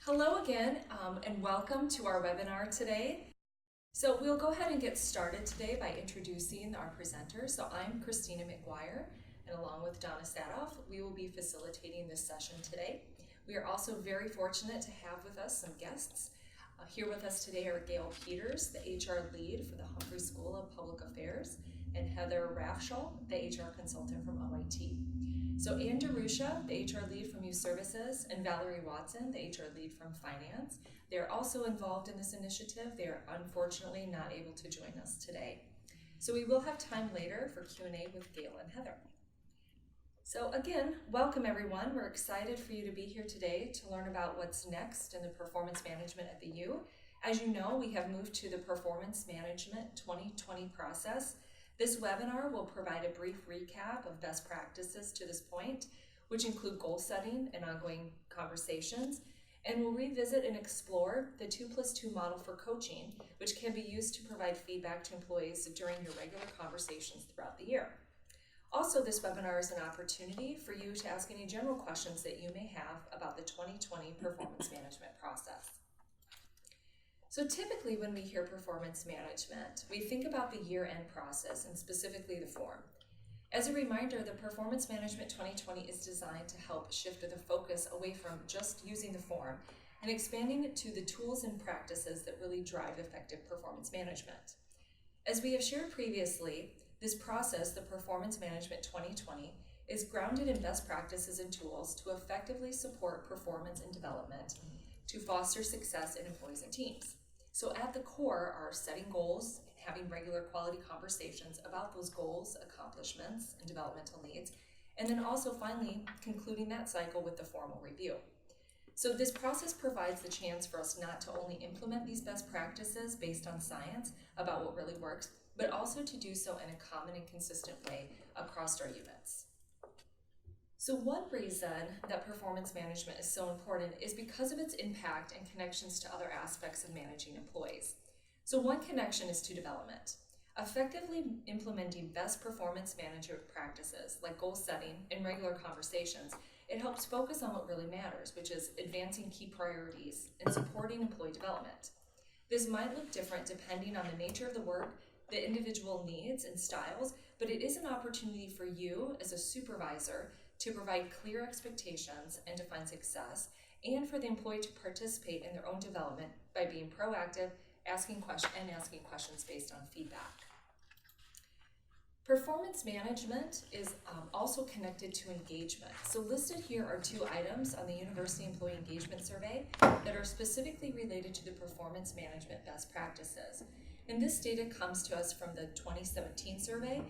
Hello again, and welcome to our webinar today. So we'll go ahead and get started today by introducing our presenters. So I'm Christina McGuire, and along with Donna Sadoff, we will be facilitating this session today. We are also very fortunate to have with us some guests. Here with us today are Gail Peters, the HR lead for the Humphrey School of Public Affairs, and Heather Rafschel, the HR consultant from OIT. So Ann DeRusha, the HR lead from Youth Services, and Valerie Watson, the HR lead from Finance. They're also involved in this initiative. They are unfortunately not able to join us today. So we will have time later for Q&A with Gail and Heather. So again, welcome everyone. We're excited for you to be here today to learn about what's next in the performance management at the U. As you know, we have moved to the Performance Management 2020 process. This webinar will provide a brief recap of best practices to this point, which include goal setting and ongoing conversations, and we'll revisit and explore the 2+2 model for coaching, which can be used to provide feedback to employees during your regular conversations throughout the year. Also, this webinar is an opportunity for you to ask any general questions that you may have about the 2020 performance management process. So typically when we hear performance management, we think about the year-end process and specifically the form. As a reminder, the Performance Management 2020 is designed to help shift the focus away from just using the form and expanding it to the tools and practices that really drive effective performance management. As we have shared previously, this process, the Performance Management 2020, is grounded in best practices and tools to effectively support performance and development to foster success in employees and teams. So at the core are setting goals, having regular quality conversations about those goals, accomplishments, and developmental needs, and then also finally concluding that cycle with the formal review. So this process provides the chance for us not to only implement these best practices based on science about what really works, but also to do so in a common and consistent way across our units. So one reason that performance management is so important is because of its impact and connections to other aspects of managing employees. So one connection is to development. Effectively implementing best performance management practices like goal setting and regular conversations, it helps focus on what really matters, which is advancing key priorities and supporting employee development. This might look different depending on the nature of the work, the individual needs and styles, but it is an opportunity for you as a supervisor to provide clear expectations and define success, and for the employee to participate in their own development by being proactive, asking questions based on feedback. Performance management is also connected to engagement. So listed here are two items on the University Employee Engagement Survey that are specifically related to the performance management best practices. And this data comes to us from the 2017 survey,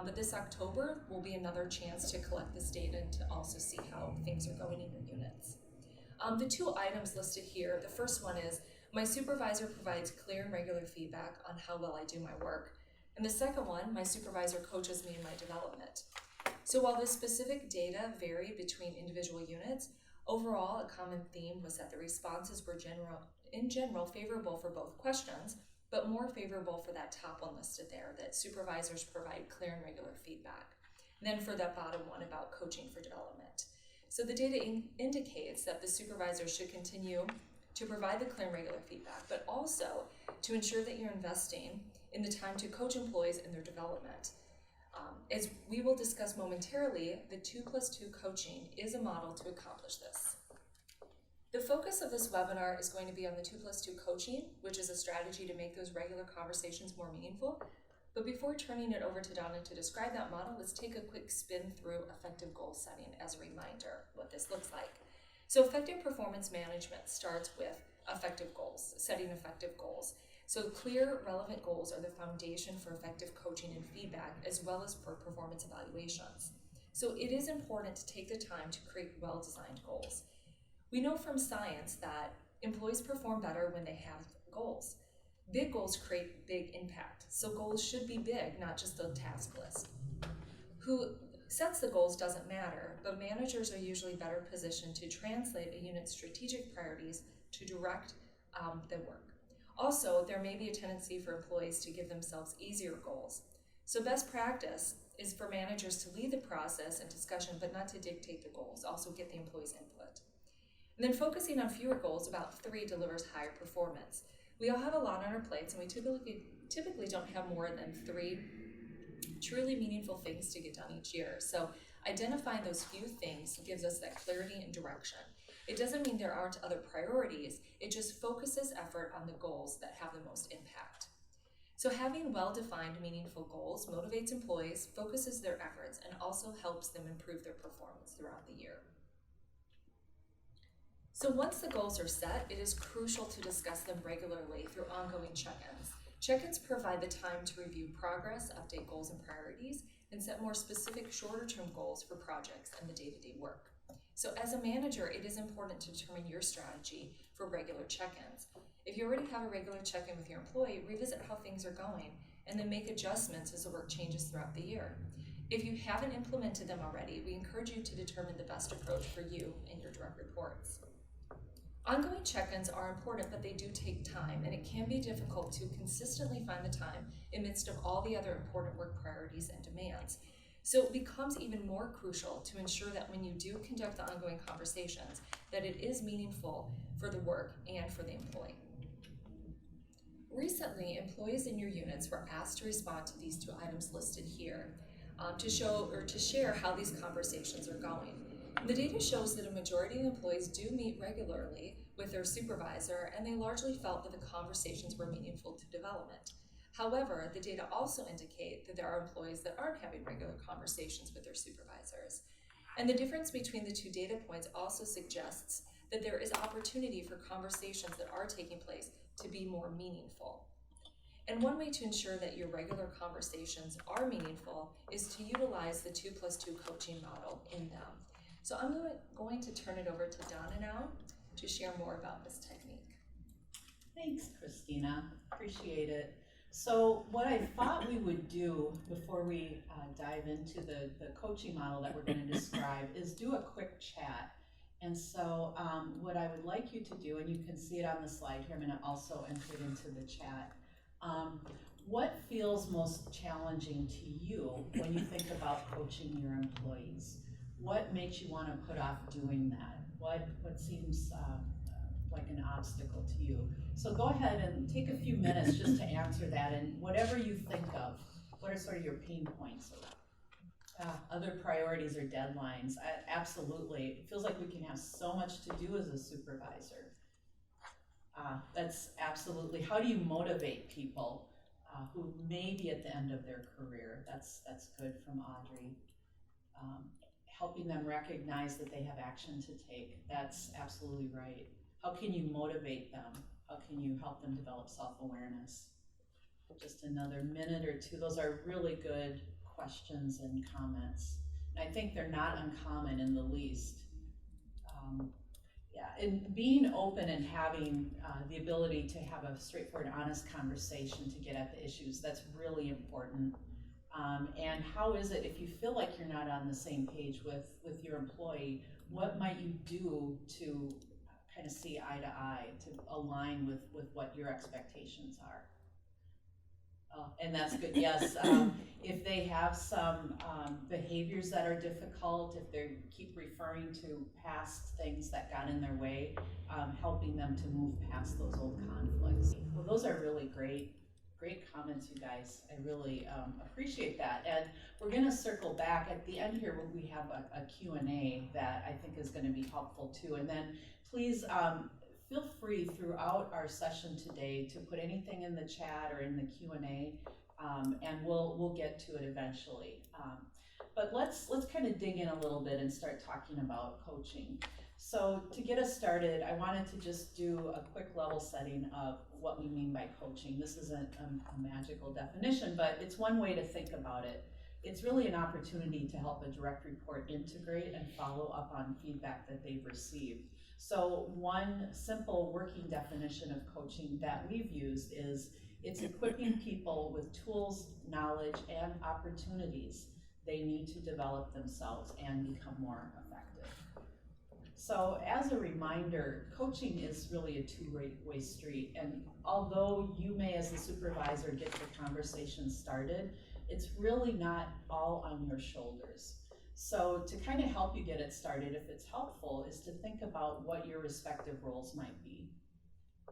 but this October will be another chance to collect this data and to also see how things are going in your units. The two items listed here, the first one is, my supervisor provides clear and regular feedback on how well I do my work. And the second one, my supervisor coaches me in my development. So while the specific data vary between individual units, overall a common theme was that the responses were in general favorable for both questions, but more favorable for that top one listed there, that supervisors provide clear and regular feedback. And then for that bottom one about coaching for development. So the data indicates that the supervisor should continue to provide the clear and regular feedback, but also to ensure that you're investing in the time to coach employees in their development. As we will discuss momentarily, the 2+2 coaching is a model to accomplish this. The focus of this webinar is going to be on the 2+2 coaching, which is a strategy to make those regular conversations more meaningful. But before turning it over to Donna to describe that model, let's take a quick spin through effective goal setting as a reminder what this looks like. So effective performance management starts with effective goals, setting effective goals. So clear, relevant goals are the foundation for effective coaching and feedback, as well as for performance evaluations. So it is important to take the time to create well-designed goals. We know from science that employees perform better when they have goals. Big goals create big impact, so goals should be big, not just a task list. Who sets the goals doesn't matter, but managers are usually better positioned to translate a unit's strategic priorities to direct the work. Also, there may be a tendency for employees to give themselves easier goals. So best practice is for managers to lead the process and discussion, but not to dictate the goals, also get the employees' input. And then focusing on fewer goals, about 3 delivers higher performance. We all have a lot on our plates, and we typically don't have more than 3 truly meaningful things to get done each year. So identifying those few things gives us that clarity and direction. It doesn't mean there aren't other priorities, it just focuses effort on the goals that have the most impact. So having well-defined, meaningful goals motivates employees, focuses their efforts, and also helps them improve their performance throughout the year. So once the goals are set, it is crucial to discuss them regularly through ongoing check-ins. Check-ins provide the time to review progress, update goals and priorities, and set more specific shorter-term goals for projects and the day-to-day work. So as a manager, it is important to determine your strategy for regular check-ins. If you already have a regular check-in with your employee, revisit how things are going, and then make adjustments as the work changes throughout the year. If you haven't implemented them already, we encourage you to determine the best approach for you and your direct reports. Ongoing check-ins are important, but they do take time, and it can be difficult to consistently find the time amidst of all the other important work priorities and demands. So it becomes even more crucial to ensure that when you do conduct the ongoing conversations, that it is meaningful for the work and for the employee. Recently, employees in your units were asked to respond to these 2 items listed here to share how these conversations are going. The data shows that a majority of employees do meet regularly with their supervisor, and they largely felt that the conversations were meaningful to development. However, the data also indicate that there are employees that aren't having regular conversations with their supervisors. And the difference between the 2 data points also suggests that there is opportunity for conversations that are taking place to be more meaningful. And one way to ensure that your regular conversations are meaningful is to utilize the 2+2 coaching model in them. So I'm going to turn it over to Donna now to share more about this technique. Thanks, Christina. Appreciate it. So what I thought we would do before we dive into the coaching model that we're going to describe is do a quick chat. And so what I would like you to do, and you can see it on the slide here, I'm going to also enter it into the chat. What feels most challenging to you when you think about coaching your employees? What makes you want to put off doing that? What seems like an obstacle to you? So go ahead and take a few minutes just to answer that, and whatever you think of, what are sort of your pain points? Other priorities or deadlines? Absolutely. It feels like we can have so much to do as a supervisor. That's absolutely. How do you motivate people who may be at the end of their career? That's good from Audrey. Helping them recognize that they have action to take. That's absolutely right. How can you motivate them? How can you help them develop self-awareness? Just another minute or 2. Those are really good questions and comments. And I think they're not uncommon in the least. And being open and having the ability to have a straightforward, honest conversation to get at the issues, that's really important. And how is it if you feel like you're not on the same page with your employee, what might you do to kind of see eye to eye, to align with what your expectations are? And that's good, yes. If they have some behaviors that are difficult, if they keep referring to past things that got in their way, helping them to move past those old conflicts. Well, those are really great comments, you guys. I really appreciate that. And we're going to circle back at the end here when we have a Q&A that I think is going to be helpful too. And then please feel free throughout our session today to put anything in the chat or in the Q&A, and we'll get to it eventually. But let's kind of dig in a little bit and start talking about coaching. So to get us started, I wanted to just do a quick level setting of what we mean by coaching. This isn't a magical definition, but it's one way to think about it. It's really an opportunity to help a direct report integrate and follow up on feedback that they've received. So one simple working definition of coaching that we've used is it's equipping people with tools, knowledge, and opportunities they need to develop themselves and become more effective. So as a reminder, coaching is really a two-way street. And although you may, as the supervisor, get the conversation started, it's really not all on your shoulders. So to kind of help you get it started, if it's helpful, is to think about what your respective roles might be.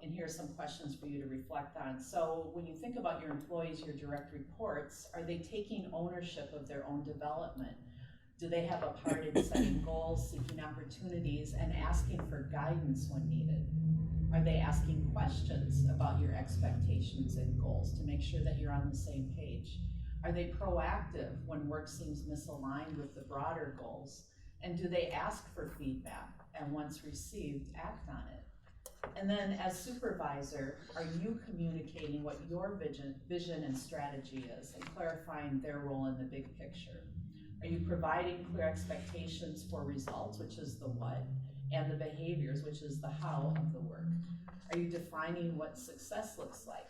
And here are some questions for you to reflect on. So when you think about your employees, your direct reports, are they taking ownership of their own development? Do they have a part in setting goals, seeking opportunities, and asking for guidance when needed? Are they asking questions about your expectations and goals to make sure that you're on the same page? Are they proactive when work seems misaligned with the broader goals? And do they ask for feedback and once received, act on it? And then as supervisor, are you communicating what your vision and strategy is and clarifying their role in the big picture? Are you providing clear expectations for results, which is the what, and the behaviors, which is the how of the work? Are you defining what success looks like?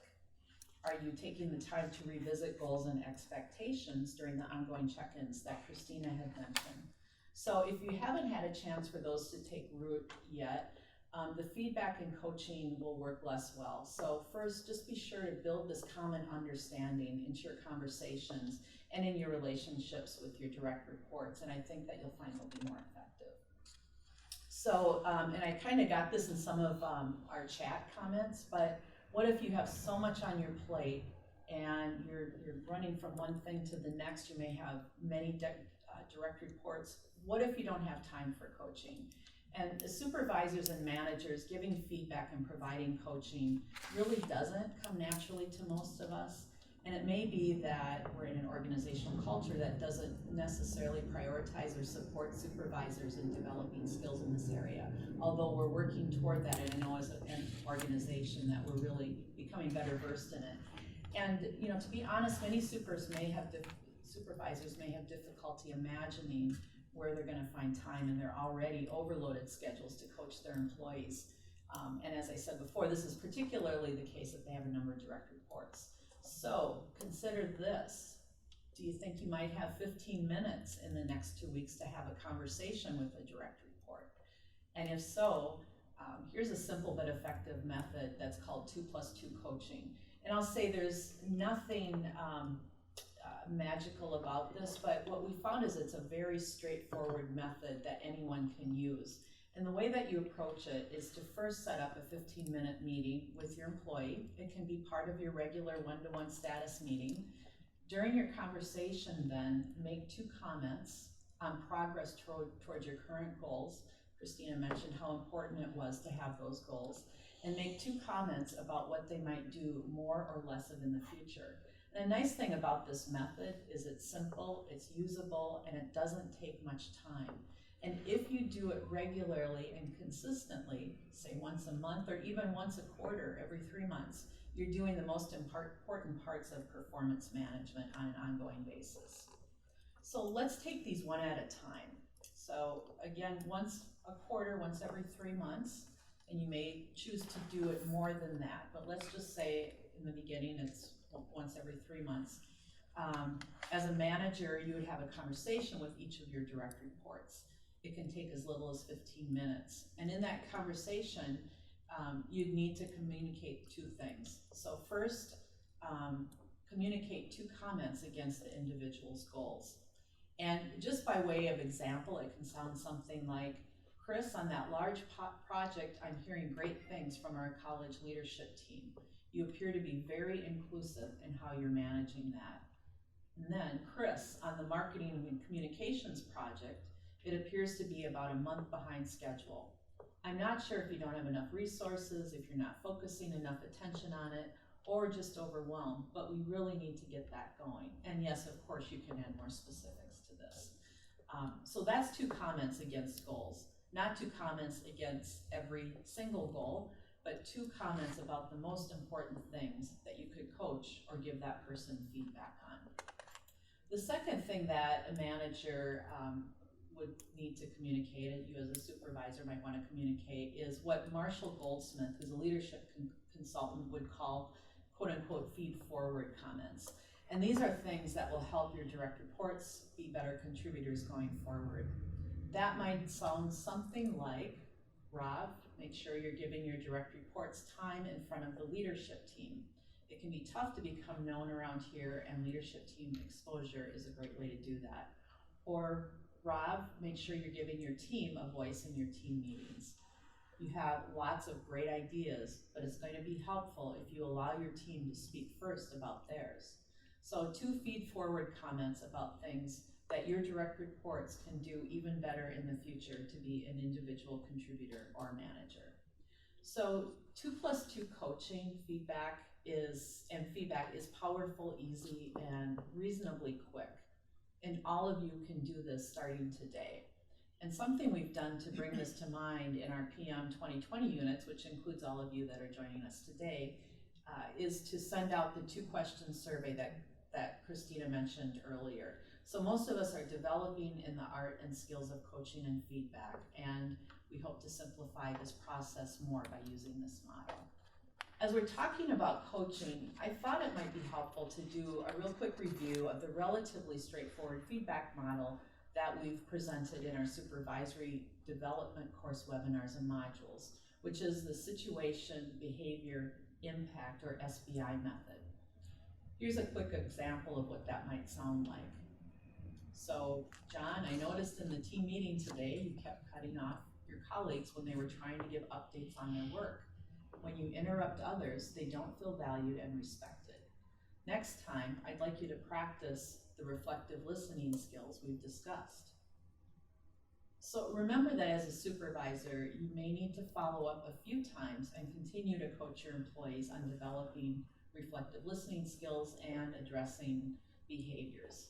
Are you taking the time to revisit goals and expectations during the ongoing check-ins that Christina had mentioned? So if you haven't had a chance for those to take root yet, the feedback and coaching will work less well. So first, just be sure to build this common understanding into your conversations and in your relationships with your direct reports, and I think that you'll find they'll be more effective. So, and I kind of got this in some of our chat comments, but what if you have so much on your plate and you're running from one thing to the next? You may have many direct reports. What if you don't have time for coaching? And as supervisors and managers, giving feedback and providing coaching really doesn't come naturally to most of us. And it may be that we're in an organizational culture that doesn't necessarily prioritize or support supervisors in developing skills in this area. Although we're working toward that, and I know as an organization that we're really becoming better versed in it. And you know, to be honest, many supervisors may have difficulty imagining where they're going to find time in their already overloaded schedules to coach their employees. And as I said before, this is particularly the case if they have a number of direct reports. So consider this. Do you think you might have 15 minutes in the next 2 weeks to have a conversation with a direct report? And if so, here's a simple but effective method that's called 2+2 coaching. And I'll say there's nothing magical about this, but what we found is it's a very straightforward method that anyone can use. And the way that you approach it is to first set up a 15-minute meeting with your employee. It can be part of your regular one-to-one status meeting. During your conversation then, make 2 comments on progress toward your current goals. Christina mentioned how important it was to have those goals. And make 2 comments about what they might do more or less of in the future. And a nice thing about this method is it's simple, it's usable, and it doesn't take much time. And if you do it regularly and consistently, say once a month or even once a quarter, every 3 months, you're doing the most important parts of performance management on an ongoing basis. So let's take these one at a time. So again, once a quarter, once every 3 months, and you may choose to do it more than that, but let's just say in the beginning it's once every 3 months. As a manager, you would have a conversation with each of your direct reports. It can take as little as 15 minutes. And in that conversation, you'd need to communicate 2 things. So first, communicate 2 comments against the individual's goals. And just by way of example, it can sound something like, Chris, on that large project, I'm hearing great things from our college leadership team. You appear to be very inclusive in how you're managing that. And then, Chris, on the marketing and communications project, it appears to be about a month behind schedule. I'm not sure if you don't have enough resources, if you're not focusing enough attention on it, or just overwhelmed, but we really need to get that going. And yes, of course, you can add more specifics to this. So that's 2 comments against goals, not 2 comments against every single goal, but 2 comments about the most important things that you could coach or give that person feedback on. The second thing that a manager would need to communicate, and you as a supervisor might want to communicate, is what Marshall Goldsmith, who's a leadership consultant, would call quote-unquote feed-forward comments. And these are things that will help your direct reports be better contributors going forward. That might sound something like, Rob, make sure you're giving your direct reports time in front of the leadership team. It can be tough to become known around here, and leadership team exposure is a great way to do that. Or Rob, make sure you're giving your team a voice in your team meetings. You have lots of great ideas, but it's going to be helpful if you allow your team to speak first about theirs. So 2 feed-forward comments about things that your direct reports can do even better in the future to be an individual contributor or manager. So 2+2 coaching feedback is powerful, easy, and reasonably quick. And all of you can do this starting today. And something we've done to bring this to mind in our PM 2020 units, which includes all of you that are joining us today, is to send out the 2-question survey that Christina mentioned earlier. So most of us are developing in the art and skills of coaching and feedback, and we hope to simplify this process more by using this model. As we're talking about coaching, I thought it might be helpful to do a real quick review of the relatively straightforward feedback model that we've presented in our supervisory development course webinars and modules, which is the situation, behavior, impact, or SBI method. Here's a quick example of what that might sound like. So, John, I noticed in the team meeting today, you kept cutting off your colleagues when they were trying to give updates on their work. When you interrupt others, they don't feel valued and respected. Next time, I'd like you to practice the reflective listening skills we've discussed. So remember that as a supervisor, you may need to follow up a few times and continue to coach your employees on developing reflective listening skills and addressing behaviors.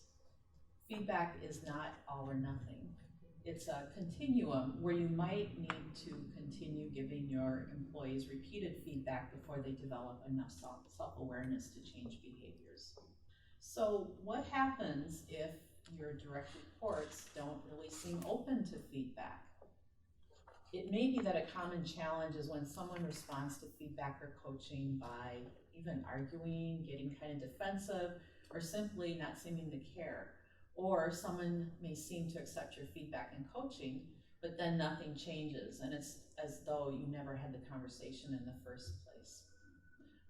Feedback is not all or nothing. It's a continuum where you might need to continue giving your employees repeated feedback before they develop enough self-awareness to change behaviors. So what happens if your direct reports don't really seem open to feedback? It may be that a common challenge is when someone responds to feedback or coaching by even arguing, getting kind of defensive, or simply not seeming to care. Or someone may seem to accept your feedback and coaching, but then nothing changes, and it's as though you never had the conversation in the first place.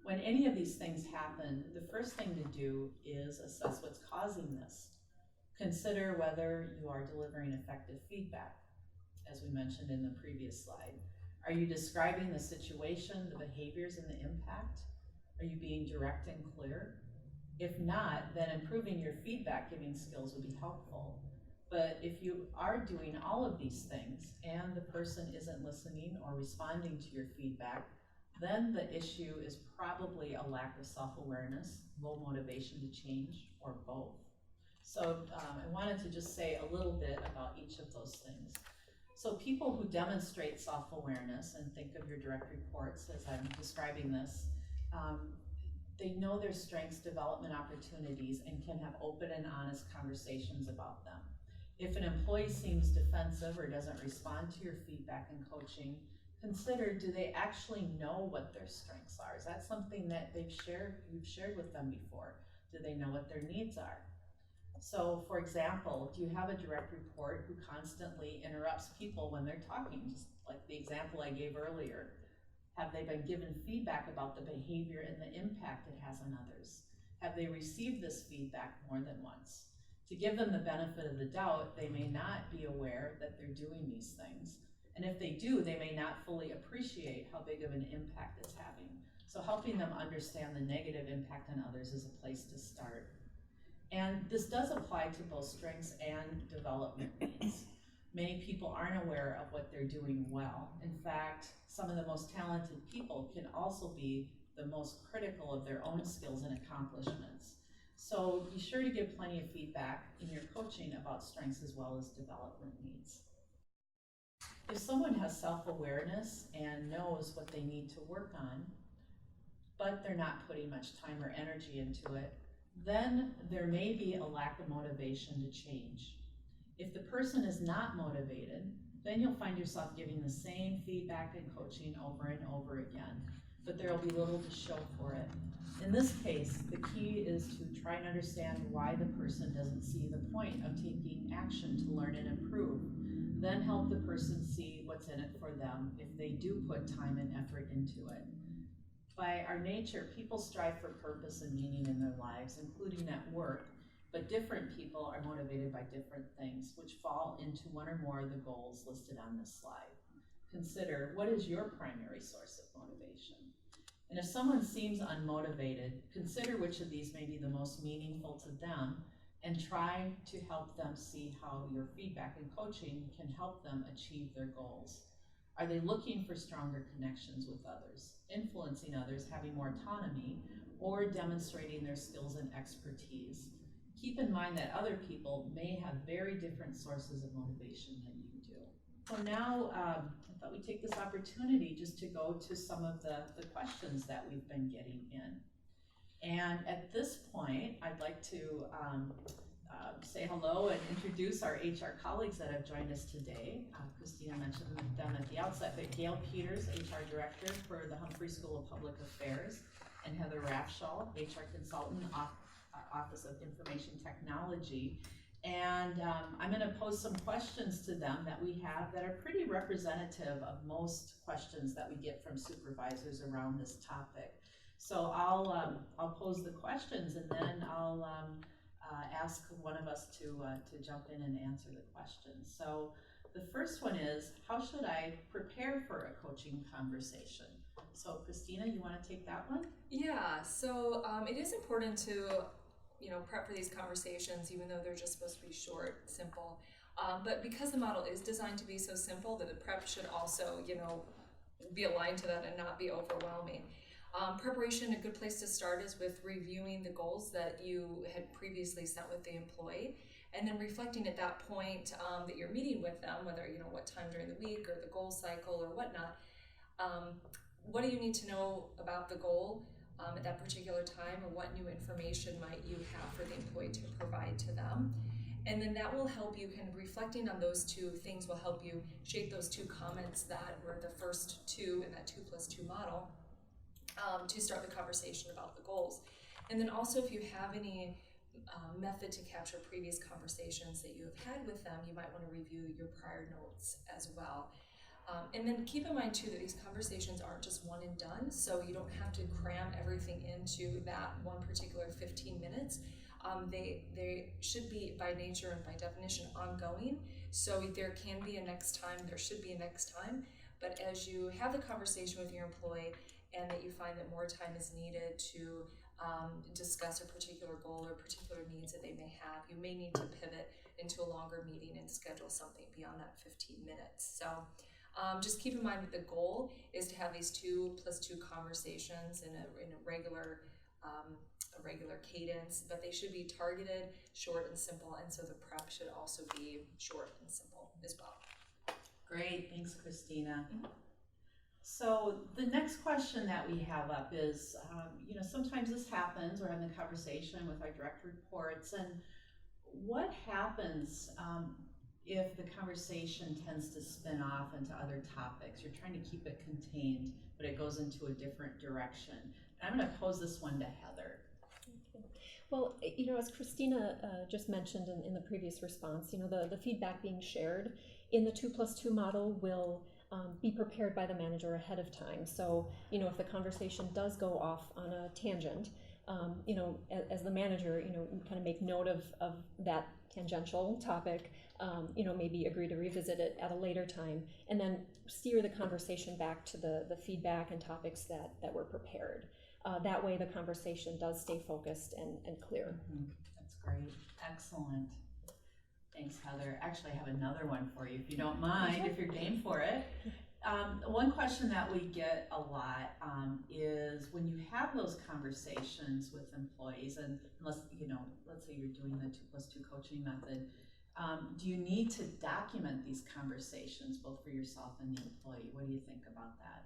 When any of these things happen, the first thing to do is assess what's causing this. Consider whether you are delivering effective feedback, as we mentioned in the previous slide. Are you describing the situation, the behaviors, and the impact? Are you being direct and clear? If not, then improving your feedback giving skills would be helpful. But if you are doing all of these things and the person isn't listening or responding to your feedback, then the issue is probably a lack of self-awareness, low motivation to change, or both. So I wanted to just say a little bit about each of those things. So people who demonstrate self-awareness, and think of your direct reports as I'm describing this, they know their strengths, development opportunities, and can have open and honest conversations about them. If an employee seems defensive or doesn't respond to your feedback and coaching, consider, do they actually know what their strengths are? Is that something that you've shared with them before? Do they know what their needs are? So for example, do you have a direct report who constantly interrupts people when they're talking? Just like the example I gave earlier. Have they been given feedback about the behavior and the impact it has on others? Have they received this feedback more than once? To give them the benefit of the doubt, they may not be aware that they're doing these things. And if they do, they may not fully appreciate how big of an impact it's having. So helping them understand the negative impact on others is a place to start. And this does apply to both strengths and development needs. Many people aren't aware of what they're doing well. In fact, some of the most talented people can also be the most critical of their own skills and accomplishments. So be sure to give plenty of feedback in your coaching about strengths as well as development needs. If someone has self-awareness and knows what they need to work on, but they're not putting much time or energy into it, then there may be a lack of motivation to change. If the person is not motivated, then you'll find yourself giving the same feedback and coaching over and over again, but there will be little to show for it. In this case, the key is to try and understand why the person doesn't see the point of taking action to learn and improve. Then help the person see what's in it for them if they do put time and effort into it. By our nature, people strive for purpose and meaning in their lives, including at work, but different people are motivated by different things, which fall into one or more of the goals listed on this slide. Consider, what is your primary source of motivation? And if someone seems unmotivated, consider which of these may be the most meaningful to them and try to help them see how your feedback and coaching can help them achieve their goals. Are they looking for stronger connections with others, influencing others, having more autonomy, or demonstrating their skills and expertise? Keep in mind that other people may have very different sources of motivation than you do. So now I thought we'd take this opportunity just to go to some of the questions that we've been getting in. And at this point, I'd like to say hello and introduce our HR colleagues that have joined us today. Christina mentioned them at the outset, but Gail Peters, HR Director for the Humphrey School of Public Affairs, and Heather Rafschall, HR Consultant, Office of Information Technology. And I'm going to pose some questions to them that we have that are pretty representative of most questions that we get from supervisors around this topic. So I'll pose the questions, and then I'll ask one of us to jump in and answer the questions. So the first one is, how should I prepare for a coaching conversation? So Christina, you want to take that one? Yeah, so it is important to prep for these conversations, even though they're just supposed to be short, simple. But because the model is designed to be so simple, that the prep should also, be aligned to that and not be overwhelming. Preparation, a good place to start is with reviewing the goals that you had previously set with the employee, and then reflecting at that point that you're meeting with them, whether, what time during the week or the goal cycle or whatnot. What do you need to know about the goal at that particular time, or what new information might you have for the employee to provide to them? And then that will help you, kind of reflecting on those two things will help you shape those two comments that were the first two in that 2+2 model to start the conversation about the goals. And then also, if you have any method to capture previous conversations that you have had with them, you might want to review your prior notes as well. And then keep in mind too that these conversations aren't just one and done, so you don't have to cram everything into that one particular 15 minutes. They should be by nature and by definition ongoing, so there can be a next time, there should be a next time, but as you have the conversation with your employee and that you find that more time is needed to discuss a particular goal or particular needs that they may have, you may need to pivot into a longer meeting and schedule something beyond that 15 minutes. So just keep in mind that the goal is to have these 2+2 conversations in a regular cadence, but they should be targeted, short and simple, and so the prep should also be short and simple as well. Great, thanks Christina. Mm-hmm. So the next question that we have up is, sometimes this happens, we're having a conversation with our direct reports, and what happens if the conversation tends to spin off into other topics? You're trying to keep it contained, but it goes into a different direction. And I'm going to pose this one to Heather. Okay. Well, as Christina just mentioned in the previous response, the feedback being shared in the 2+2 model will be prepared by the manager ahead of time. So, if the conversation does go off on a tangent, as the manager, kind of make note of that tangential topic, maybe agree to revisit it at a later time, and then steer the conversation back to the feedback and topics that were prepared. That way the conversation does stay focused and clear. Mm-hmm. That's great. Excellent. Thanks, Heather. Actually, I have another one for you, if you don't mind, if you're game for it. One question that we get a lot is when you have those conversations with employees, and unless, let's say you're doing the 2+2 coaching method, do you need to document these conversations both for yourself and the employee? What do you think about that?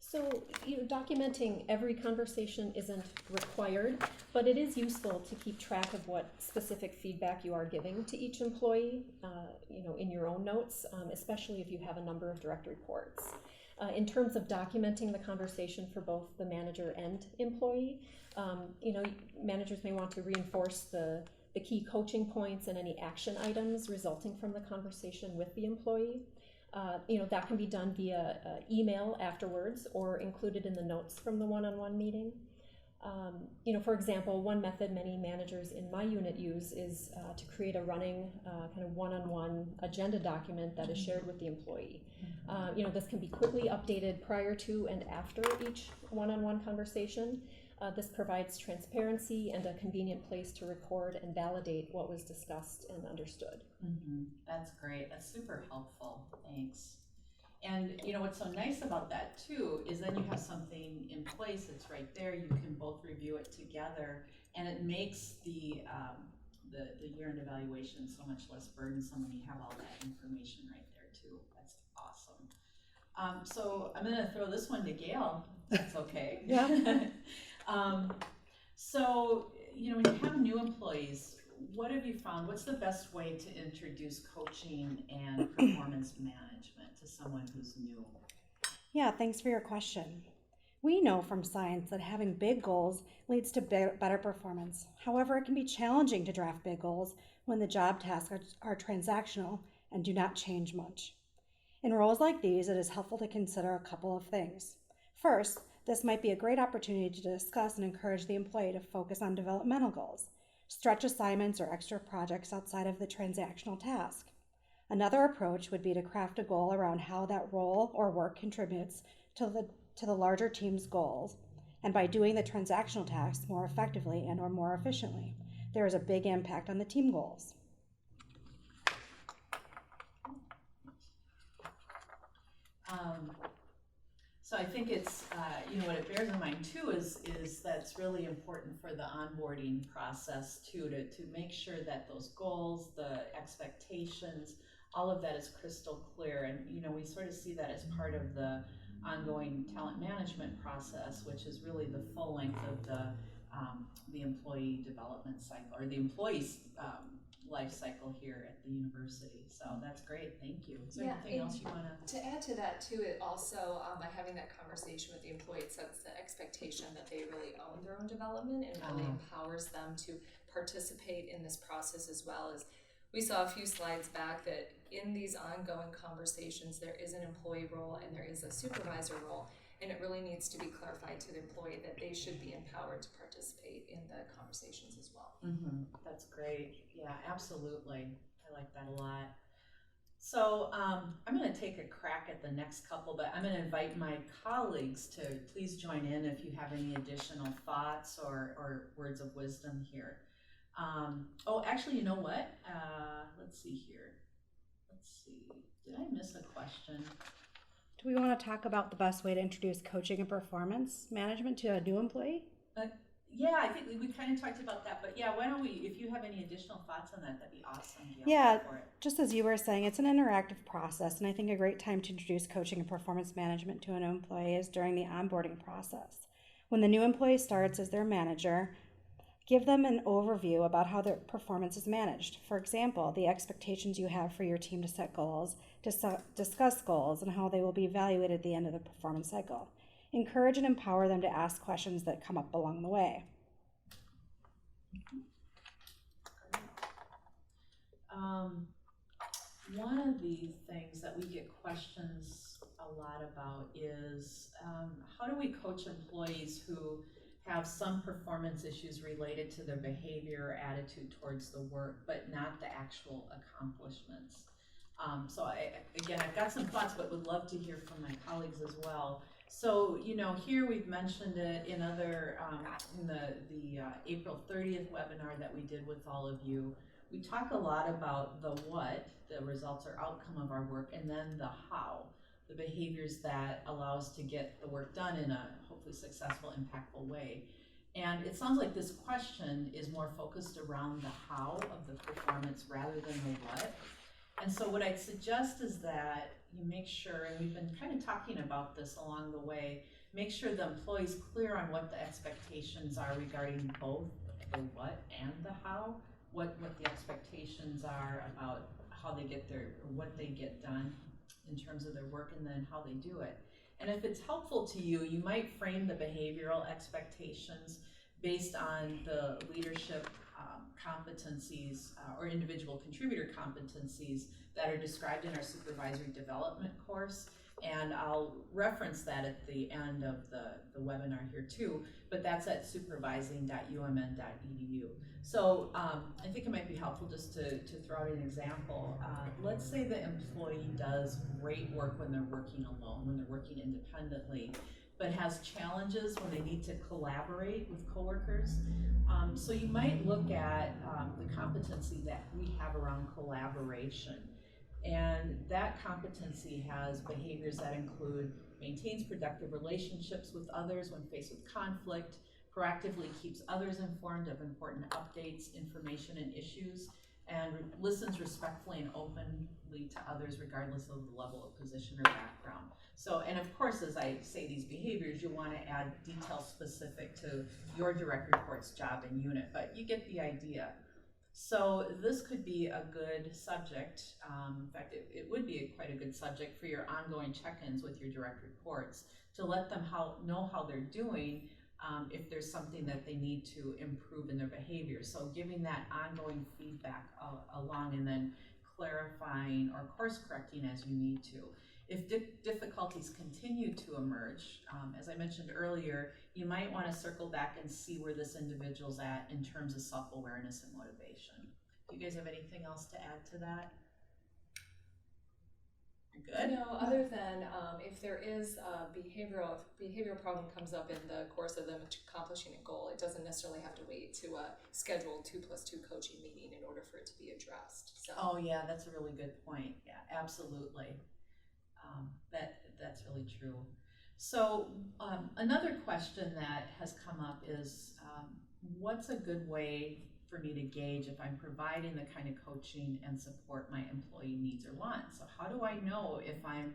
So, documenting every conversation isn't required, but it is useful to keep track of what specific feedback you are giving to each employee, in your own notes, especially if you have a number of direct reports. In terms of documenting the conversation for both the manager and employee, managers may want to reinforce the key coaching points and any action items resulting from the conversation with the employee. That can be done via email afterwards or included in the notes from the one-on-one meeting. For example, one method many managers in my unit use is to create a running kind of one-on-one agenda document that is shared with the employee. This can be quickly updated prior to and after each one-on-one conversation. This provides transparency and a convenient place to record and validate what was discussed and understood. That's great. That's super helpful. Thanks. And what's so nice about that too is then you have something in place that's right there. You can both review it together, and it makes the year-end evaluation so much less burdensome when you have all that information right there too. That's awesome. So I'm going to throw this one to Gail. If that's okay. Yeah. So when you have new employees, what have you found? What's the best way to introduce coaching and performance management to someone who's new? Yeah, thanks for your question. We know from science that having big goals leads to better performance. However, it can be challenging to draft big goals when the job tasks are transactional and do not change much. In roles like these, it is helpful to consider a couple of things. First, this might be a great opportunity to discuss and encourage the employee to focus on developmental goals, stretch assignments or extra projects outside of the transactional task. Another approach would be to craft a goal around how that role or work contributes to the larger team's goals, and by doing the transactional tasks more effectively and or more efficiently, there is a big impact on the team goals. So I think it's, what it bears in mind too is that's really important for the onboarding process too, to make sure that those goals, the expectations, all of that is crystal clear. And, we sort of see that as part of the ongoing talent management process, which is really the full length of the employee development cycle, or the employee's life cycle here at the university. So that's great. Thank you. Is there anything else you want to? To add to that too, it also, by having that conversation with the employee, it sets the expectation that they really own their own development and really empowers them to participate in this process, as well as we saw a few slides back that in these ongoing conversations, there is an employee role and there is a supervisor role. And it really needs to be clarified to the employee that they should be empowered to participate in the conversations as well. That's great. Yeah, absolutely. I like that a lot. So I'm going to take a crack at the next couple, but I'm going to invite my colleagues to please join in if you have any additional thoughts or words of wisdom here. Actually, you know what? Let's see here. Let's see. Did I miss a question? Do we want to talk about the best way to introduce coaching and performance management to a new employee? Yeah, I think we kind of talked about that, but yeah, why don't we, if you have any additional thoughts on that, that'd be awesome. Yeah, just as you were saying, it's an interactive process, and I think a great time to introduce coaching and performance management to an employee is during the onboarding process. When the new employee starts as their manager, give them an overview about how their performance is managed. For example, the expectations you have for your team to set goals, discuss goals, and how they will be evaluated at the end of the performance cycle. Encourage and empower them to ask questions that come up along the way. One of the things that we get questions a lot about is how do we coach employees who have some performance issues related to their behavior or attitude towards the work, but not the actual accomplishments. So I've got some thoughts, but would love to hear from my colleagues as well. So, here we've mentioned it in other, in the April 30th webinar that we did with all of you. We talk a lot about the what, the results or outcome of our work, and then the how, the behaviors that allow us to get the work done in a hopefully successful, impactful way. And it sounds like this question is more focused around the how of the performance rather than the what. And so what I'd suggest is that you make sure, and we've been kind of talking about this along the way, make sure the employee's clear on what the expectations are regarding both the what and the how, what the expectations are about how they get their, or what they get done in terms of their work, and then how they do it. And if it's helpful to you, you might frame the behavioral expectations based on the leadership competencies or individual contributor competencies that are described in our supervisory development course. And I'll reference that at the end of the webinar here too, but that's at supervising.umn.edu. So I think it might be helpful just to throw out an example. Let's say the employee does great work when they're working alone, when they're working independently, but has challenges when they need to collaborate with coworkers. So you might look at the competency that we have around collaboration. And that competency has behaviors that include maintains productive relationships with others when faced with conflict, proactively keeps others informed of important updates, information, and issues, and listens respectfully and openly to others regardless of the level of position or background. So, and of course, as I say these behaviors, you want to add details specific to your direct report's job and unit, but you get the idea. So this could be a good subject. In fact, it would be quite a good subject for your ongoing check-ins with your direct reports to let them know how they're doing if there's something that they need to improve in their behavior. So giving that ongoing feedback along and then clarifying or course correcting as you need to. If difficulties continue to emerge, as I mentioned earlier, you might want to circle back and see where this individual's at in terms of self-awareness and motivation. Do you guys have anything else to add to that? You're good? No, other than if there is a behavioral problem comes up in the course of them accomplishing a goal, it doesn't necessarily have to wait to a scheduled 2+2 coaching meeting in order for it to be addressed. So. Oh yeah, that's a really good point. Yeah, absolutely. That's really true. So another question that has come up is what's a good way for me to gauge if I'm providing the kind of coaching and support my employee needs or wants? So how do I know if I'm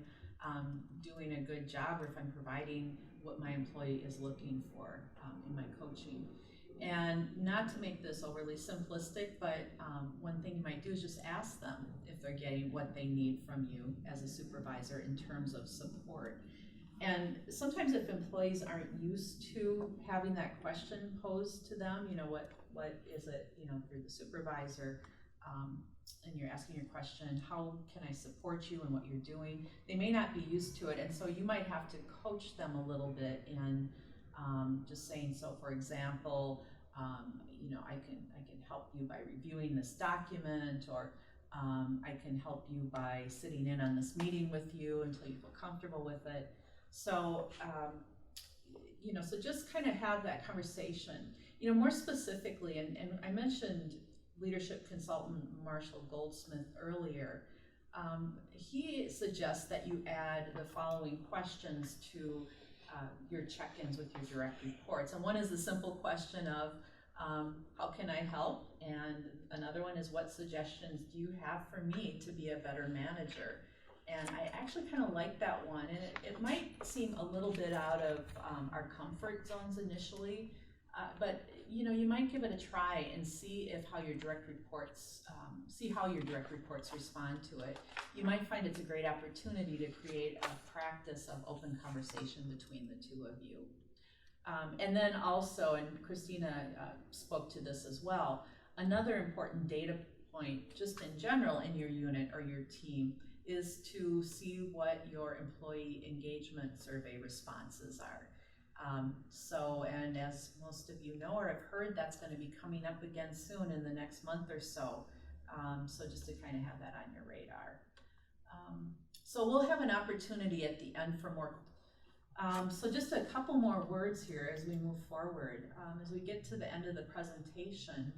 doing a good job or if I'm providing what my employee is looking for in my coaching? And not to make this overly simplistic, but one thing you might do is just ask them if they're getting what they need from you as a supervisor in terms of support. And sometimes if employees aren't used to having that question posed to them, you know, what is it, you know, if you're the supervisor and you're asking your question, how can I support you in what you're doing? They may not be used to it, and so you might have to coach them a little bit in just saying, so for example, you know, I can help you by reviewing this document, or I can help you by sitting in on this meeting with you until you feel comfortable with it. So, you know, so just kind of have that conversation, you know, more specifically, and I mentioned leadership consultant Marshall Goldsmith earlier. He suggests that you add the following questions to your check-ins with your direct reports. And one is the simple question of, how can I help? And another one is, what suggestions do you have for me to be a better manager? And I actually kind of like that one. And it might seem a little bit out of our comfort zones initially, but you know, you might give it a try and see how your direct reports respond to it. You might find it's a great opportunity to create a practice of open conversation between the two of you. And then also, and Christina spoke to this as well, another important data point just in general in your unit or your team is to see what your employee engagement survey responses are. And as most of you know or have heard, that's going to be coming up again soon in the next month or so. So just to kind of have that on your radar. So we'll have an opportunity at the end for more. So just a couple more words here as we move forward. As we get to the end of the presentation,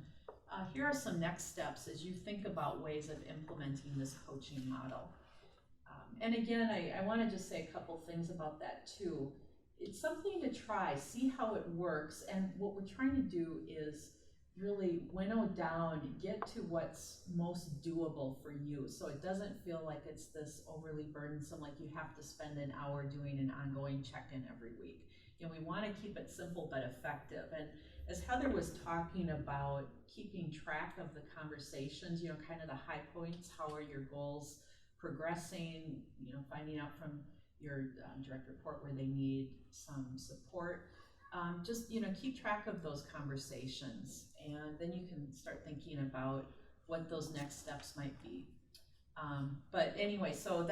here are some next steps as you think about ways of implementing this coaching model. And again, I want to just say a couple things about that too. It's something to try, see how it works, and what we're trying to do is really winnow down, get to what's most doable for you, so it doesn't feel like it's this overly burdensome, like you have to spend an hour doing an ongoing check-in every week. You know, we want to keep it simple but effective. And as Heather was talking about keeping track of the conversations, you know, kind of the high points, how are your goals progressing, you know, finding out from your direct report where they need some support. Just, you know, keep track of those conversations, and then you can start thinking about what those next steps might be. But anyway, so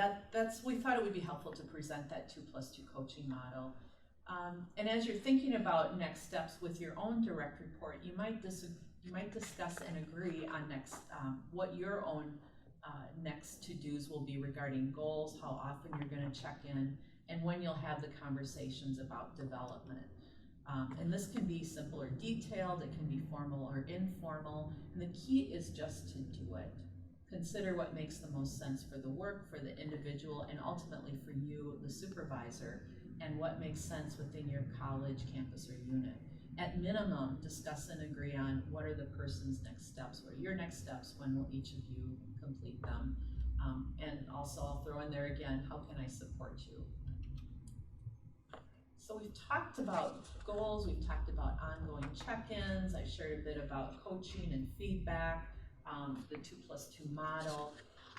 we thought it would be helpful to present that 2+2 coaching model. And as you're thinking about next steps with your own direct report, you might discuss and agree on what your own next to-dos will be regarding goals, how often you're going to check in, and when you'll have the conversations about development. And this can be simple or detailed, it can be formal or informal, and the key is just to do it. Consider what makes the most sense for the work, for the individual, and ultimately for you, the supervisor, and what makes sense within your college, campus, or unit. At minimum, discuss and agree on what are the person's next steps, what are your next steps, when will each of you complete them. And also I'll throw in there again, how can I support you? So we've talked about goals, we've talked about ongoing check-ins, I shared a bit about coaching and feedback, the 2+2 model,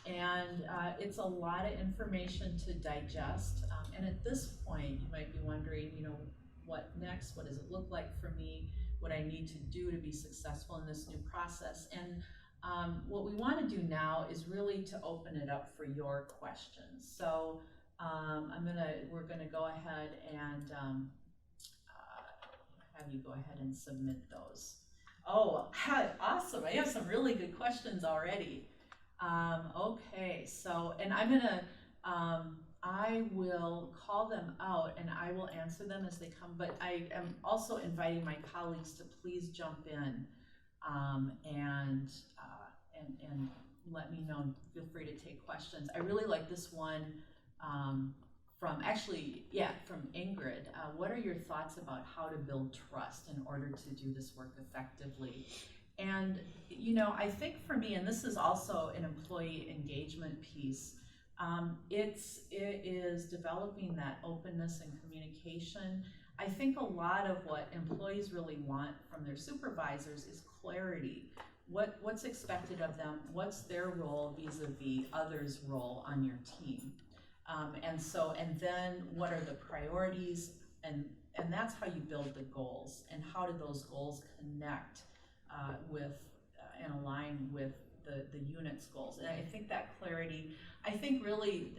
and it's a lot of information to digest. And at this point, you might be wondering, what next? What does it look like for me? What I need to do to be successful in this new process? And what we want to do now is really to open it up for your questions. So we're gonna go ahead and have you go ahead and submit those. Oh, awesome! I have some really good questions already. Okay, so and I will call them out and I will answer them as they come, but I am also inviting my colleagues to please jump in and let me know. Feel free to take questions. I really like this one from Ingrid. What are your thoughts about how to build trust in order to do this work effectively? And I think for me, and this is also an employee engagement piece, it is developing that openness and communication. I think a lot of what employees really want from their supervisors is clarity. What's expected of them? What's their role vis-a-vis others' role on your team? And then what are the priorities? And that's how you build the goals. And how do those goals connect with and align with the unit's goals? And I think that clarity, I think really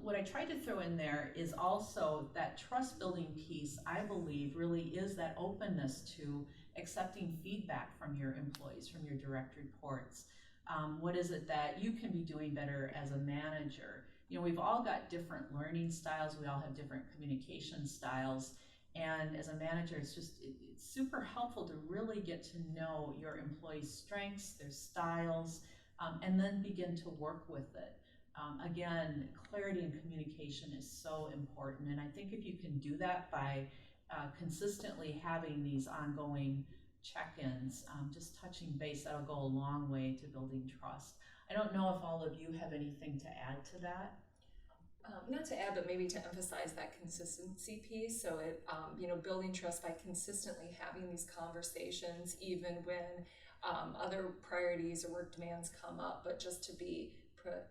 what I tried to throw in there is also that trust building piece, I believe really is that openness to accepting feedback from your employees, from your direct reports. What is it that you can be doing better as a manager? We've all got different learning styles, we all have different communication styles, and as a manager, it's super helpful to really get to know your employees' strengths, their styles, and then begin to work with it. Again, clarity and communication is so important, and I think if you can do that by consistently having these ongoing check-ins, just touching base, that'll go a long way to building trust. I don't know if all of you have anything to add to that. Not to add, but maybe to emphasize that consistency piece. So building trust by consistently having these conversations, even when other priorities or work demands come up, but just to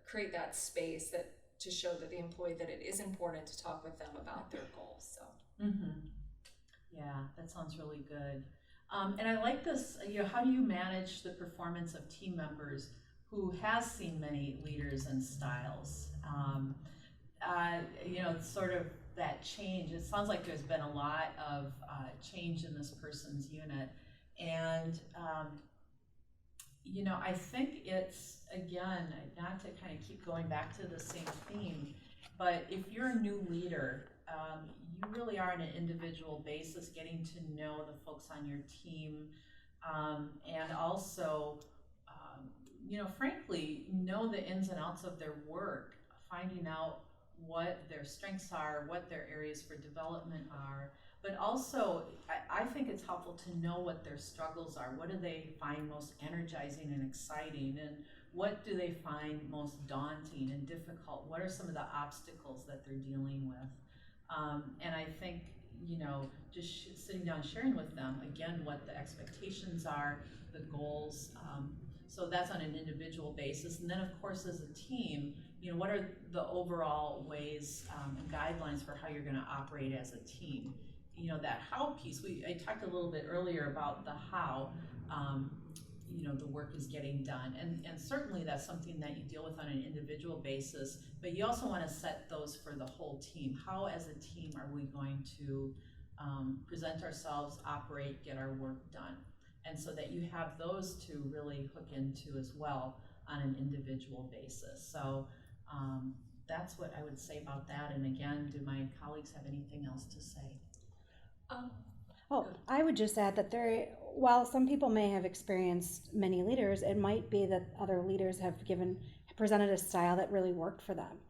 create that space to show that the employee that it is important to talk with them about their goals. So. Yeah, that sounds really good. And I like this. How do you manage the performance of team members who has seen many leaders and styles? Sort of that change. It sounds like there's been a lot of change in this person's unit. And, I think it's, again, not to kind of keep going back to the same theme, but if you're a new leader, you really are on an individual basis getting to know the folks on your team, and also, frankly, know the ins and outs of their work, finding out what their strengths are, what their areas for development are, but also I think it's helpful to know what their struggles are. What do they find most energizing and exciting, and what do they find most daunting and difficult? What are some of the obstacles that they're dealing with? And I think, just sitting down, sharing with them, again, what the expectations are, the goals. So that's on an individual basis. And then, of course, as a team, what are the overall ways and guidelines for how you're going to operate as a team? That how piece, I talked a little bit earlier about the how. the work is getting done. And certainly that's something that you deal with on an individual basis, but you also want to set those for the whole team. How as a team are we going to present ourselves, operate, get our work done? And so that you have those to really hook into as well on an individual basis. So that's what I would say about that. And again, do my colleagues have anything else to say? Oh, I would just add that while some people may have experienced many leaders, it might be that other leaders have presented a style that really worked for them.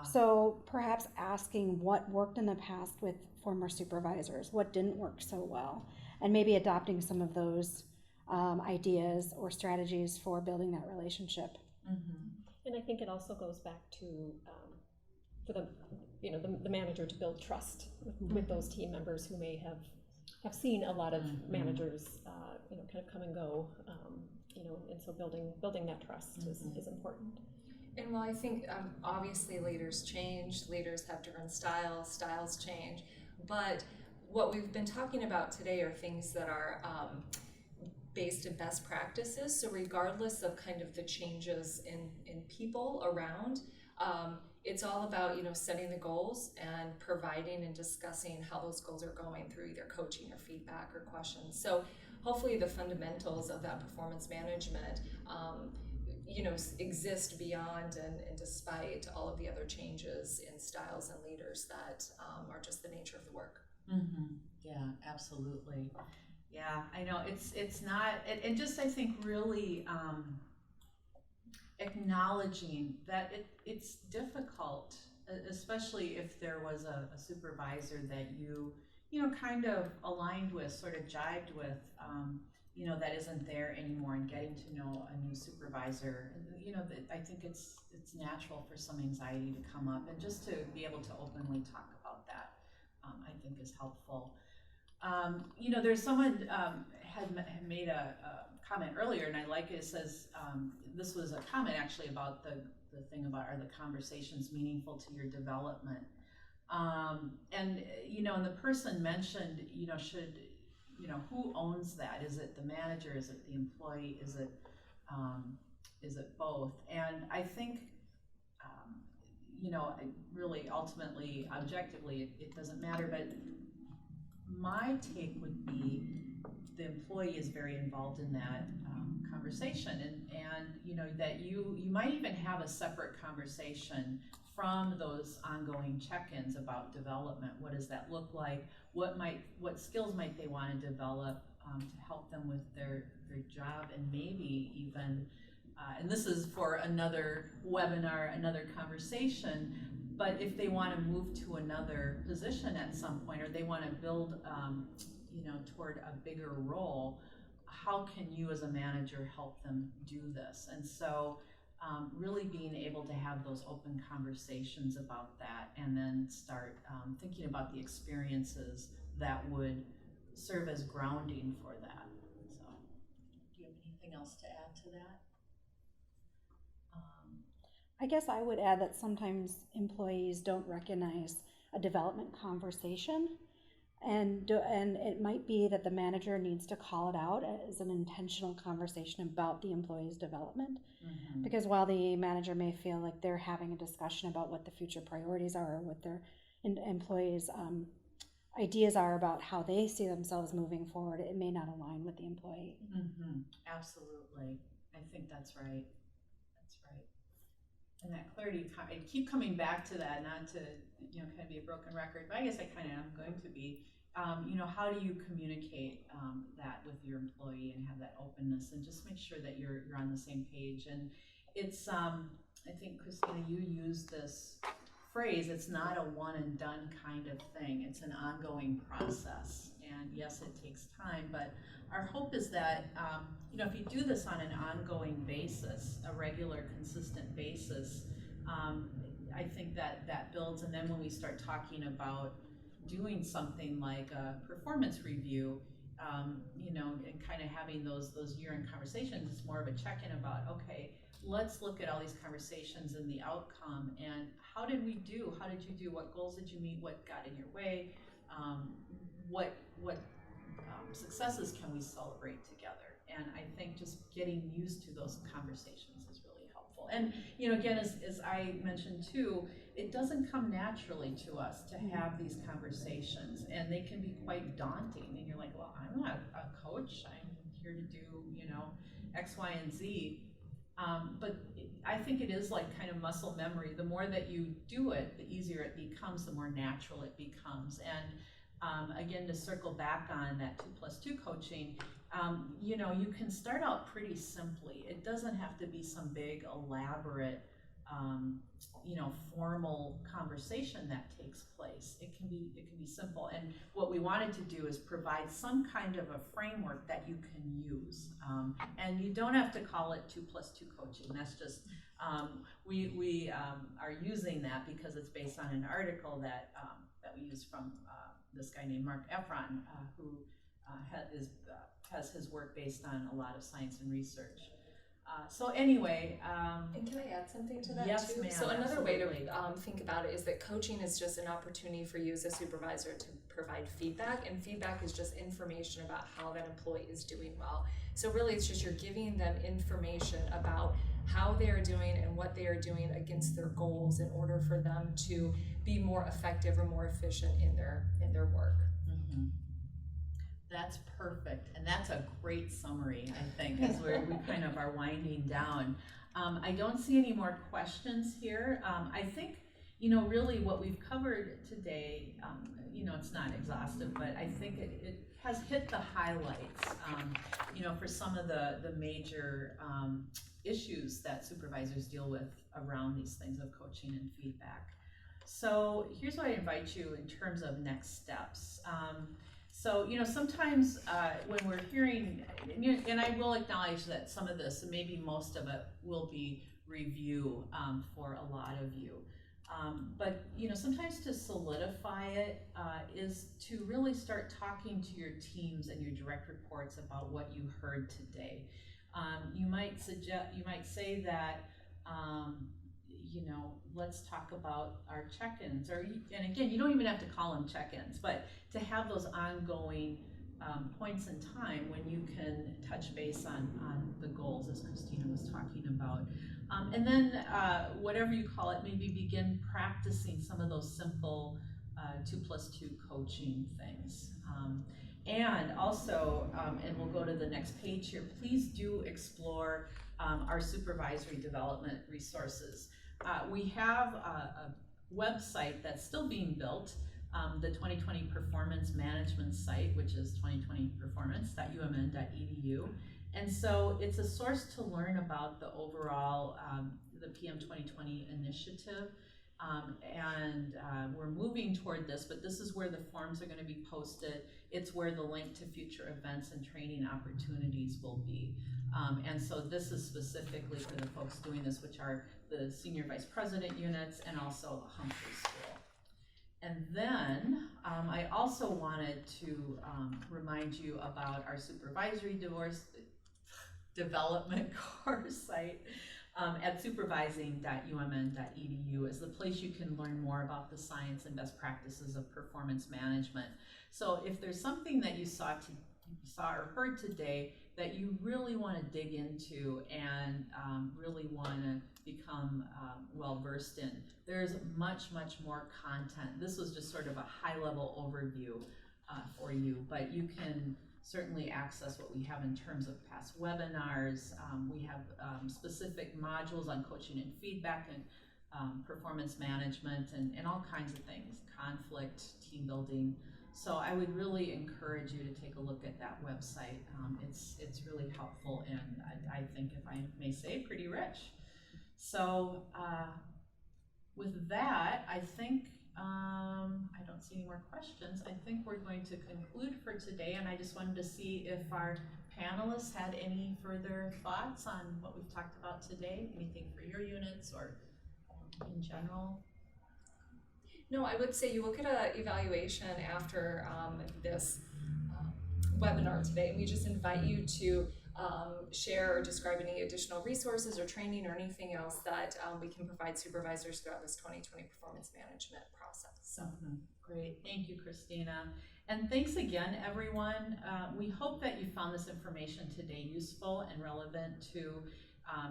So perhaps asking what worked in the past with former supervisors, what didn't work so well, and maybe adopting some of those ideas or strategies for building that relationship. Mm-hmm. And I think it also goes back to for the manager to build trust with those team members who may have seen a lot of managers kind of come and go, and so building that trust is important. And while I think obviously leaders change, leaders have different styles change, but what we've been talking about today are things that are based in best practices. So regardless of kind of the changes in people around, it's all about setting the goals and providing and discussing how those goals are going through either coaching or feedback or questions. So hopefully the fundamentals of that performance management exist beyond and despite all of the other changes in styles and leaders that are just the nature of the work. Mm-hmm. Yeah, absolutely. Yeah, I know it's not, and just I think really acknowledging that it's difficult, especially if there was a supervisor that you kind of aligned with, sort of jived with, that isn't there anymore, and getting to know a new supervisor. I think it's natural for some anxiety to come up, and just to be able to openly talk about that, I think is helpful. There's someone had made a comment earlier, and I like it. It says, this was a comment actually about the thing about, are the conversations meaningful to your development? And the person mentioned, who owns that? Is it the manager? Is it the employee? Is it both? And I think, really ultimately, objectively, it doesn't matter, but my take would be the employee is very involved in that conversation, and that you might even have a separate conversation from those ongoing check-ins about development. What does that look like? What skills might they want to develop to help them with their job, and maybe even and this is for another webinar, another conversation, but if they want to move to another position at some point, or they want to build toward a bigger role, how can you as a manager help them do this? And so really being able to have those open conversations about that, and then start thinking about the experiences that would serve as grounding for that. So do you have anything else to add to that? I guess I would add that sometimes employees don't recognize a development conversation, and it might be that the manager needs to call it out as an intentional conversation about the employee's development. Mm-hmm. Because while the manager may feel like they're having a discussion about what the future priorities are, or what their employees' ideas are about how they see themselves moving forward, it may not align with the employee. Mm-hmm. Absolutely. I think that's right. And that clarity, I keep coming back to that, not to kind of be a broken record, but I guess I kind of am going to be. How do you communicate that with your employee and have that openness, and just make sure that you're on the same page? And it's I think, Christina, you used this phrase, it's not a one and done kind of thing. It's an ongoing process, and yes, it takes time, but our hope is that if you do this on an ongoing basis, a regular, consistent basis, I think that builds. And then when we start talking about doing something like a performance review, and kind of having those year-end conversations, it's more of a check-in about, okay, let's look at all these conversations and the outcome, and how did we do? How did you do? What goals did you meet? What got in your way? What successes can we celebrate together? And I think just getting used to those conversations is really helpful. And, you know, again, as I mentioned too, it doesn't come naturally to us to have these conversations, and they can be quite daunting. And you're like, well, I'm not a coach. I'm here to do, you know, X, Y, and Z. But I think it is like kind of muscle memory. The more that you do it, the easier it becomes, the more natural it becomes. And again, to circle back on that 2+2 coaching, you know, you can start out pretty simply. It doesn't have to be some big, elaborate, you know, formal conversation that takes place. It can be simple. And what we wanted to do is provide some kind of a framework that you can use. And you don't have to call it 2+2 coaching. That's just, we are using that because it's based on an article that we use from this guy named Mark Efron, who has his work based on a lot of science and research. So anyway, and can I add something to that yes, too? ma'am, So another way to absolutely. think about it is that coaching is just an opportunity for you as a supervisor to provide feedback, and feedback is just information about how that employee is doing well. So really it's just you're giving them information about how they are doing and what they are doing against their goals in order for them to be more effective or more efficient in their work. Mm-hmm. That's perfect, and that's a great summary, I think, as we kind of are winding down. I don't see any more questions here. I think, you know, really what we've covered today, you know, it's not exhaustive, but I think it has hit the highlights, you know, for some of the major issues that supervisors deal with around these things of coaching and feedback. So here's what I invite you in terms of next steps. So, you know, sometimes when we're hearing, and I will acknowledge that some of this, and maybe most of it, will be review for a lot of you. But, you know, sometimes to solidify it is to really start talking to your teams and your direct reports about what you heard today. You might say that, you know, let's talk about our check-ins, and again, you don't even have to call them check-ins, but to have those ongoing points in time when you can touch base on the goals, as Christina was talking about. And then whatever you call it, maybe begin practicing some of those simple 2+2 coaching things. And also, and we'll go to the next page here, please do explore our supervisory development resources. We have a website that's still being built, the 2020 Performance Management site, which is 2020performance.umn.edu. And so it's a source to learn about the overall, the PM 2020 initiative. And we're moving toward this, but this is where the forms are going to be posted. It's where the link to future events and training opportunities will be. And so this is specifically for the folks doing this, which are the senior vice president units and also Humphrey School. And then I also wanted to remind you about our supervisory development course site at supervising.umn.edu is the place you can learn more about the science and best practices of performance management. So if there's something that you saw or heard today that you really want to dig into and really want to become well versed in, there's much more content. This was just sort of a high-level overview for you, but you can certainly access what we have in terms of past webinars. We have specific modules on coaching and feedback and performance management and all kinds of things, conflict, team building. So I would really encourage you to take a look at that website. It's really helpful, and I think, if I may say, pretty rich. So with that, I think I don't see any more questions. I think we're going to conclude for today, and I just wanted to see if our panelists had any further thoughts on what we've talked about today, anything for your units or in general. No, I would say you look at an evaluation after this webinar today, and we just invite you to share or describe any additional resources or training or anything else that we can provide supervisors throughout this 2020 performance management process. So. Great, thank you, Christina. And thanks again, everyone. We hope that you found this information today useful and relevant to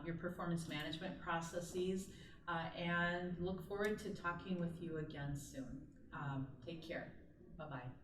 your performance management processes, and look forward to talking with you again soon. Take care. Bye-bye.